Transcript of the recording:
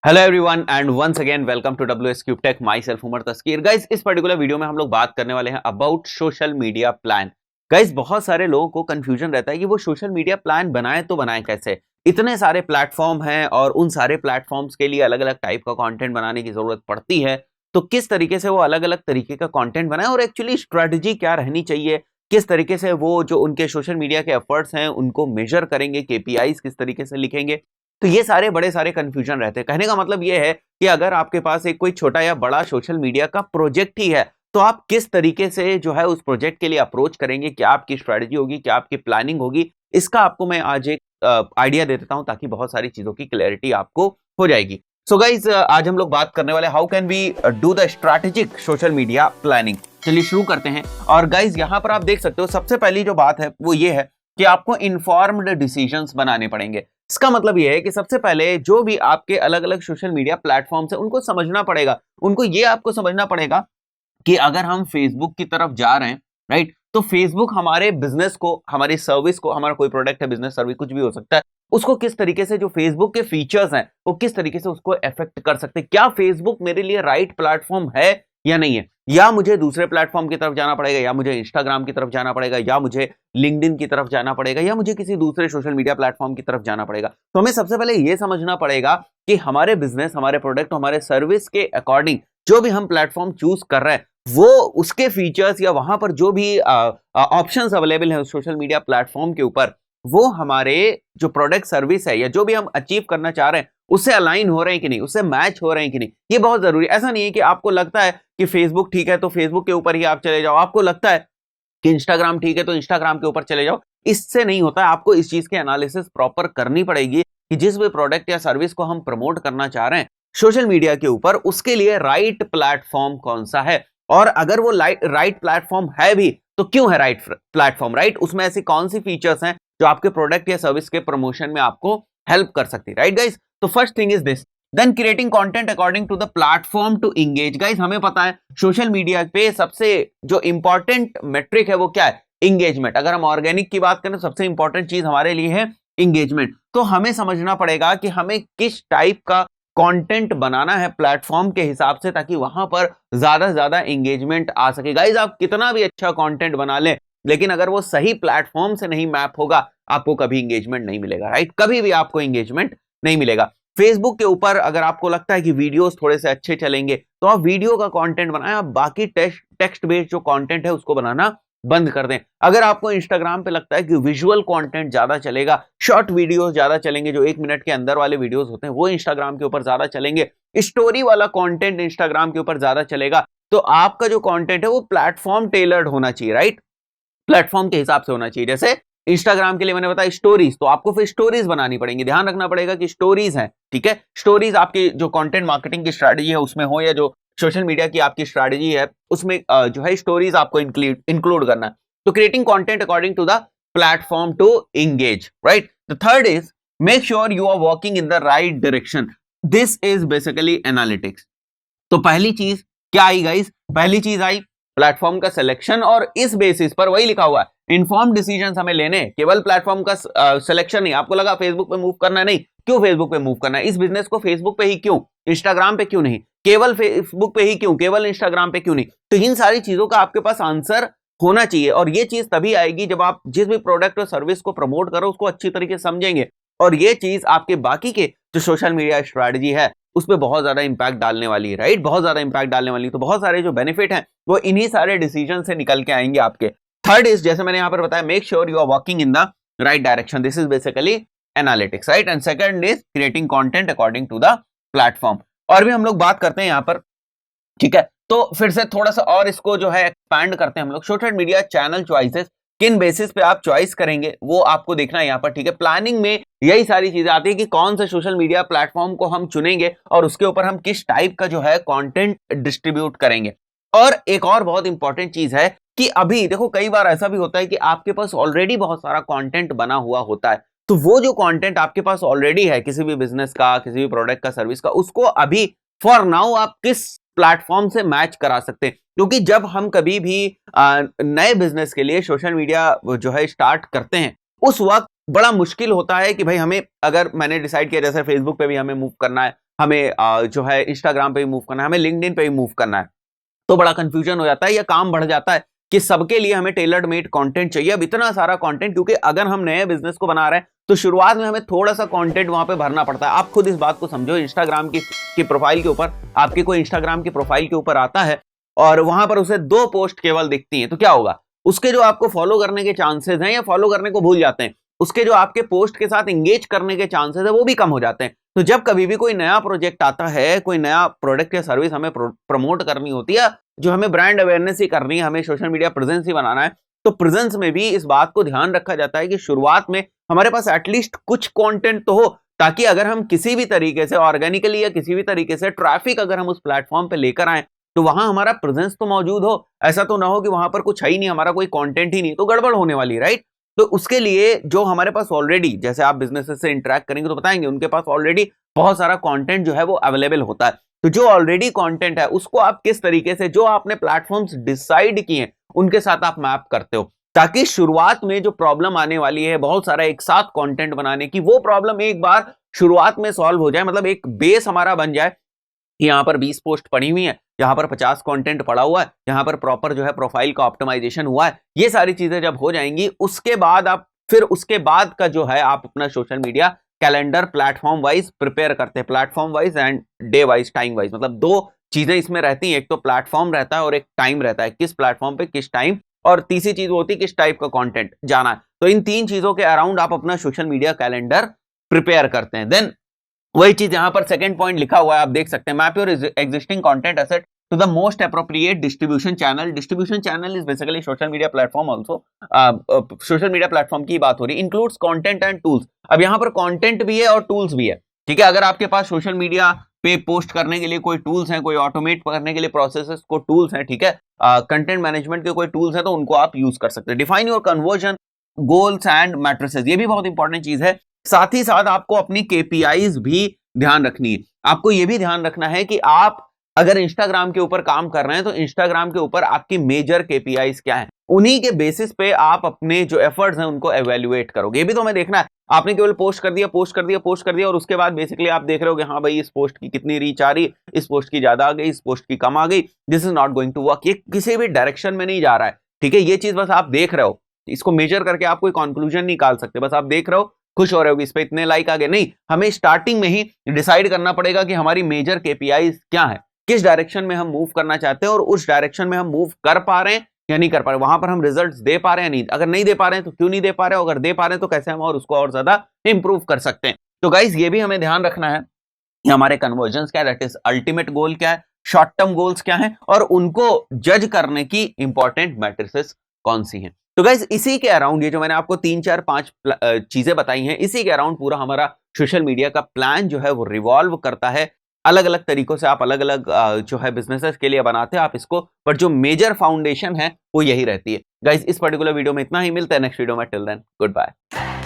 Hello everyone and once again welcome to WS cube tech. Myself Umar Taskeer. Guys इस particular video में हम लोग बात करने वाले हैं about social media plan. Guys बहुत सारे लोगों को कंफ्यूजन रहता है कि वो सोशल मीडिया प्लान बनाए तो बनाए कैसे। इतने सारे प्लेटफॉर्म हैं और उन सारे प्लेटफॉर्म्स के लिए अलग अलग टाइप का कंटेंट बनाने की जरूरत पड़ती है। तो किस तरीके से वो अलग अलग तरीके का कंटेंट बनाए और एक्चुअली स्ट्रेटजी क्या रहनी चाहिए, किस तरीके से वो जो उनके सोशल मीडिया के एफर्ट्स हैं उनको मेजर करेंगे, केपीआईज किस तरीके से लिखेंगे। तो ये सारे बड़े सारे कंफ्यूजन रहते हैं। कहने का मतलब ये है कि अगर आपके पास एक कोई छोटा या बड़ा सोशल मीडिया का प्रोजेक्ट ही है तो आप किस तरीके से जो है उस प्रोजेक्ट के लिए अप्रोच करेंगे, क्या आपकी स्ट्रेटजी होगी, क्या आपकी प्लानिंग होगी, इसका आपको मैं आज एक आइडिया दे देता हूं ताकि बहुत सारी चीजों की क्लैरिटी आपको हो जाएगी। सो गाइज आज हम लोग बात करने वाले how can we do the strategic social media planning. चलिए शुरू करते हैं। और गाइज यहाँ पर आप देख सकते हो सबसे पहली जो बात है वो ये है कि आपको इन्फॉर्म्ड डिसीजंस बनाने पड़ेंगे। इसका मतलब यह है कि सबसे पहले जो भी आपके अलग अलग सोशल मीडिया प्लेटफॉर्म्स हैं उनको समझना पड़ेगा। उनको ये आपको समझना पड़ेगा कि अगर हम फेसबुक की तरफ जा रहे हैं, राइट, तो फेसबुक हमारे बिजनेस को, हमारी सर्विस को, हमारा कोई प्रोडक्ट है, बिजनेस सर्विस कुछ भी हो सकता है, उसको किस तरीके से जो फेसबुक के फीचर्स हैं वो किस तरीके से उसको इफेक्ट कर सकते हैं। क्या फेसबुक मेरे लिए राइट प्लेटफॉर्म है या नहीं है, या मुझे दूसरे प्लेटफॉर्म की तरफ जाना पड़ेगा, या मुझे इंस्टाग्राम की तरफ जाना पड़ेगा, या मुझे लिंक्डइन की तरफ जाना पड़ेगा, या मुझे किसी दूसरे सोशल मीडिया प्लेटफॉर्म की तरफ जाना पड़ेगा। तो हमें सबसे पहले यह समझना पड़ेगा कि हमारे बिजनेस, हमारे प्रोडक्ट, हमारे सर्विस के अकॉर्डिंग जो भी हम प्लेटफॉर्म चूज कर रहे हैं वो उसके फीचर्स या वहां पर जो भी ऑप्शंस अवेलेबल है सोशल मीडिया प्लेटफॉर्म के ऊपर, वो हमारे जो प्रोडक्ट सर्विस है या जो भी हम अचीव करना चाह रहे हैं उससे अलाइन हो रहे हैं कि नहीं, उससे मैच हो रहे हैं कि नहीं। ये बहुत जरूरी है। ऐसा नहीं है कि आपको लगता है कि फेसबुक ठीक है तो फेसबुक के ऊपर ही आप चले जाओ, आपको लगता है कि इंस्टाग्राम ठीक है तो इंस्टाग्राम के ऊपर चले जाओ। इससे नहीं होता है। आपको इस चीज की एनालिसिस प्रॉपर करनी पड़ेगी कि जिस भी प्रोडक्ट या सर्विस को हम प्रमोट करना चाह रहे हैं सोशल मीडिया के ऊपर, उसके लिए राइट प्लेटफॉर्म कौन सा है, और अगर वो राइट प्लेटफॉर्म है भी तो क्यों है राइट प्लेटफॉर्म, राइट, उसमें ऐसी कौन सी फीचर्स हैं जो आपके प्रोडक्ट या सर्विस के प्रमोशन में आपको हेल्प कर सकती है, राइट गाइस। तो first thing is this, then creating content according to the platform to engage. Guys हमें पता है सोशल मीडिया पे सबसे जो इंपॉर्टेंट मेट्रिक है वो क्या है, एंगेजमेंट। अगर हम ऑर्गेनिक की बात करें तो सबसे इंपॉर्टेंट चीज हमारे लिए है एंगेजमेंट। तो हमें समझना पड़ेगा कि हमें किस टाइप का कंटेंट बनाना है प्लेटफॉर्म के हिसाब से ताकि वहां पर ज्यादा से ज्यादा एंगेजमेंट आ सके। गाइस आप कितना भी अच्छा कंटेंट बना लें लेकिन अगर वो सही प्लेटफॉर्म से नहीं मैप होगा आपको कभी एंगेजमेंट नहीं मिलेगा, राइट, कभी भी आपको एंगेजमेंट नहीं मिलेगा। फेसबुक के ऊपर अगर आपको लगता है कि वीडियोस थोड़े से अच्छे चलेंगे तो आप वीडियो का कंटेंट बनाएं, आप बाकी टेक्स्ट बेस्ड जो कंटेंट है उसको बनाना बंद कर दें। अगर आपको इंस्टाग्राम पे लगता है कि विजुअल कंटेंट ज्यादा चलेगा, शॉर्ट वीडियोस ज्यादा चलेंगे, जो 1 मिनट के अंदर वाले वीडियोस होते हैं वो इंस्टाग्राम के ऊपर ज्यादा चलेंगे, स्टोरी वाला कंटेंट इंस्टाग्राम के ऊपर ज्यादा चलेगा, तो आपका जो कंटेंट है वो प्लेटफॉर्म टेलर्ड होना चाहिए, राइट, प्लेटफॉर्म के हिसाब से होना चाहिए। जैसे इंस्टाग्राम के लिए मैंने बताया स्टोरीज, तो आपको फिर स्टोरीज बनानी पड़ेंगी। ध्यान रखना पड़ेगा कि स्टोरीज हैं, ठीक है, स्टोरीज आपकी जो कंटेंट मार्केटिंग की स्ट्रैटेजी है उसमें हो या जो सोशल मीडिया की आपकी स्ट्रैटेजी है उसमें जो है स्टोरीज आपको इंक्लूड करना है। तो creating content according to the platform to engage, right. The third is make sure you are walking in the right direction. This is basically analytics. तो पहली चीज क्या आई गाइस, पहली चीज आई प्लेटफॉर्म का सिलेक्शन, और इस बेसिस पर वही लिखा हुआ है इन्फॉर्म डिसीजंस हमें लेने, केवल प्लेटफॉर्म का सिलेक्शन नहीं। आपको लगा फेसबुक पे मूव करना है, नहीं, क्यों फेसबुक पे मूव करना है, इस बिजनेस को फेसबुक पे ही क्यों, इंस्टाग्राम पे क्यों नहीं, केवल फेसबुक पे ही क्यों, केवल इंस्टाग्राम पे क्यों नहीं। तो इन सारी चीजों का आपके पास आंसर होना चाहिए, और ये चीज तभी आएगी जब आप जिस भी प्रोडक्ट और सर्विस को प्रमोट करो उसको अच्छी तरीके से समझेंगे, और ये चीज आपके बाकी के जो सोशल मीडिया स्ट्रैटेजी है उस पर बहुत ज्यादा इंपैक्ट डालने वाली है, राइट, बहुत ज्यादा इंपैक्ट डालने वाली है। तो बहुत सारे जो बेनिफिट हैं वो इन्हीं सारे डिसीजन से निकल के आएंगे आपके। थर्ड इज, जैसे मैंने यहां पर बताया, make sure you are walking in the right direction. This is basically analytics, right. And second is creating content according to the platform. और भी हम लोग बात करते हैं यहां पर, ठीक है, तो फिर से थोड़ा सा और इसको जो है एक्सपैंड करते हैं हम लोग। सोशल मीडिया चैनल चॉइसेस, किन बेसिस पे आप चॉइस करेंगे वो आपको देखना है यहाँ पर, ठीक है। प्लानिंग में यही सारी चीजें आती है कि कौन से सोशल मीडिया प्लेटफॉर्म को हम चुनेंगे और उसके ऊपर हम किस टाइप का जो है कंटेंट डिस्ट्रीब्यूट करेंगे। और एक और बहुत इंपॉर्टेंट चीज है कि अभी देखो कई बार ऐसा भी होता है कि आपके पास ऑलरेडी बहुत सारा कंटेंट बना हुआ होता है, तो वो जो कंटेंट आपके पास ऑलरेडी है किसी भी बिजनेस का, किसी भी प्रोडक्ट का, सर्विस का, उसको अभी फॉर नाउ आप किस प्लेटफॉर्म से मैच करा सकते हैं। क्योंकि जब हम कभी भी नए बिजनेस के लिए सोशल मीडिया जो है स्टार्ट करते हैं उस वक्त बड़ा मुश्किल होता है कि भाई हमें, अगर मैंने डिसाइड किया जैसे फेसबुक पे भी हमें मूव करना है हमें जो है इंस्टाग्राम पे भी मूव करना है, हमें लिंक्डइन पे भी मूव करना है, तो बड़ा कंफ्यूजन हो जाता है या काम बढ़ जाता है कि सबके लिए हमें टेलर्ड मेड कंटेंट चाहिए। अब इतना सारा कंटेंट, क्योंकि अगर हम नए बिजनेस को बना रहे हैं तो शुरुआत में हमें थोड़ा सा कंटेंट वहां पे भरना पड़ता है। आप खुद इस बात को समझो, इंस्टाग्राम की प्रोफाइल के ऊपर, आपकी कोई इंस्टाग्राम की प्रोफाइल के ऊपर आता है और वहां पर उसे 2 पोस्ट केवल दिखती हैं, तो क्या होगा? उसके जो आपको फॉलो करने के चांसेस हैं या फॉलो करने को भूल जाते हैं, उसके जो आपके पोस्ट के साथ एंगेज करने के चांसेस है वो भी कम हो जाते हैं। तो जब कभी भी कोई नया प्रोजेक्ट आता है, कोई नया प्रोडक्ट या सर्विस हमें प्रमोट करनी होती है, जो हमें ब्रांड अवेयरनेस ही करनी है, हमें सोशल मीडिया प्रेजेंस ही बनाना है, तो प्रेजेंस में भी इस बात को ध्यान रखा जाता है कि शुरुआत में हमारे पास एटलीस्ट कुछ कंटेंट तो हो, ताकि अगर हम किसी भी तरीके से ऑर्गेनिकली या किसी भी तरीके से ट्रैफिक अगर हम उस प्लेटफॉर्म पे लेकर आए तो वहां हमारा प्रेजेंस तो मौजूद हो। ऐसा तो ना हो कि वहां पर कुछ है ही नहीं, हमारा कोई कंटेंट ही नहीं, तो गड़बड़ होने वाली, राइट? तो उसके लिए जो हमारे पास ऑलरेडी, जैसे आप बिजनेसेस से इंटरेक्ट करेंगे तो बताएंगे, उनके पास ऑलरेडी बहुत सारा कंटेंट जो है वो अवेलेबल होता है। तो जो ऑलरेडी कंटेंट है उसको आप किस तरीके से, जो आपने प्लेटफॉर्म्स डिसाइड किए हैं उनके साथ आप मैप करते हो, ताकि शुरुआत में जो प्रॉब्लम आने वाली है बहुत सारा एक साथ कंटेंट बनाने की, वो प्रॉब्लम एक बार शुरुआत में सॉल्व हो जाए। मतलब एक बेस हमारा बन जाए, यहाँ पर 20 पोस्ट पड़ी हुई है, यहाँ पर 50 कंटेंट पड़ा हुआ है, यहाँ पर प्रॉपर जो है प्रोफाइल का ऑप्टिमाइजेशन हुआ है। ये सारी चीजें जब हो जाएंगी उसके बाद आप फिर उसके बाद का जो है आप अपना social media calendar platform wise prepare करते हैं, platform wise and day wise, time wise. मतलब 2 चीजें इसमें रहती हैं, एक तो प्लेटफॉर्म रहता है और एक टाइम रहता है, किस प्लेटफॉर्म पे किस टाइम, और तीसरी चीज होती है किस टाइप का कंटेंट जाना है। तो इन 3 चीजों के अराउंड आप अपना सोशल मीडिया कैलेंडर प्रिपेयर करते हैं। देन वही चीज यहां पर सेकंड पॉइंट लिखा हुआ है, आप देख सकते हैं, map your existing content asset to the most appropriate distribution channel. Distribution channel is basically social media platform also, social media platform की बात हो रही है। Includes content and tools. अब यहां पर कंटेंट भी है और टूल्स भी है, ठीक है? अगर आपके पास सोशल मीडिया पे पोस्ट करने के लिए कोई टूल्स हैं, कोई ऑटोमेट करने के लिए प्रोसेसेस को टूल्स हैं, ठीक है, कंटेंट मैनेजमेंट के कोई टूल्स हैं, तो उनको आप यूज कर सकते हैं। Define your conversion goals and matrices, ये भी बहुत इंपॉर्टेंट चीज है। साथ ही साथ आपको अपनी केपीआईज भी ध्यान रखनी है। आपको यह भी ध्यान रखना है कि आप अगर इंस्टाग्राम के ऊपर काम कर रहे हैं तो इंस्टाग्राम के ऊपर आपकी मेजर केपीआईज क्या है, उन्हीं के बेसिस पे आप अपने जो एफर्ट्स हैं उनको एवेल्युएट करोगे। ये भी तो हमें देखना है। आपने केवल पोस्ट कर दिया और उसके बाद बेसिकली आप देख रहे हो कि हाँ भाई इस पोस्ट की कितनी रीच आ रही, इस पोस्ट की ज्यादा आ गई, इस पोस्ट की कम आ गई, this is not going to work. ये किसी भी डायरेक्शन में नहीं जा रहा है, ठीक है? ये चीज बस आप देख रहे हो, इसको मेजर करके आप कोई कंक्लूजन निकाल सकते, बस आप देख रहे हो, खुश हो रहे हो कि इस पे इतने लाइक आ गए। नहीं, हमें स्टार्टिंग में ही डिसाइड करना पड़ेगा कि हमारी मेजर केपीआईज क्या है, किस डायरेक्शन में हम मूव करना चाहते हैं और उस डायरेक्शन में हम मूव कर पा रहे हैं या नहीं कर पा रहे, वहां पर हम रिजल्ट्स दे पा रहे हैं नहीं। अगर नहीं दे पा रहे हैं तो क्यों नहीं दे पा रहे हैं, अगर दे पा रहे हैं तो कैसे हम और उसको और ज्यादा इंप्रूव कर सकते हैं। तो गाइस ये भी हमें ध्यान रखना है कि हमारे कन्वर्जन्स क्या है, दैट इज अल्टीमेट गोल क्या है, शॉर्ट टर्म गोल्स क्या है, और उनको जज करने की इंपॉर्टेंट मैट्रिसेस कौन सी हैं। तो गाइस इसी के अराउंड, ये जो मैंने आपको 3 4 5 चीजें बताई हैं, इसी के अराउंड पूरा हमारा सोशल मीडिया का प्लान जो है वो रिवॉल्व करता है। अलग अलग तरीकों से आप अलग अलग जो है बिजनेसेस के लिए बनाते हैं आप इसको, पर जो मेजर फाउंडेशन है वो यही रहती है। गाइस इस पर्टिकुलर वीडियो में इतना ही, मिलता है नेक्स्ट वीडियो में, टिल देन गुड बाय।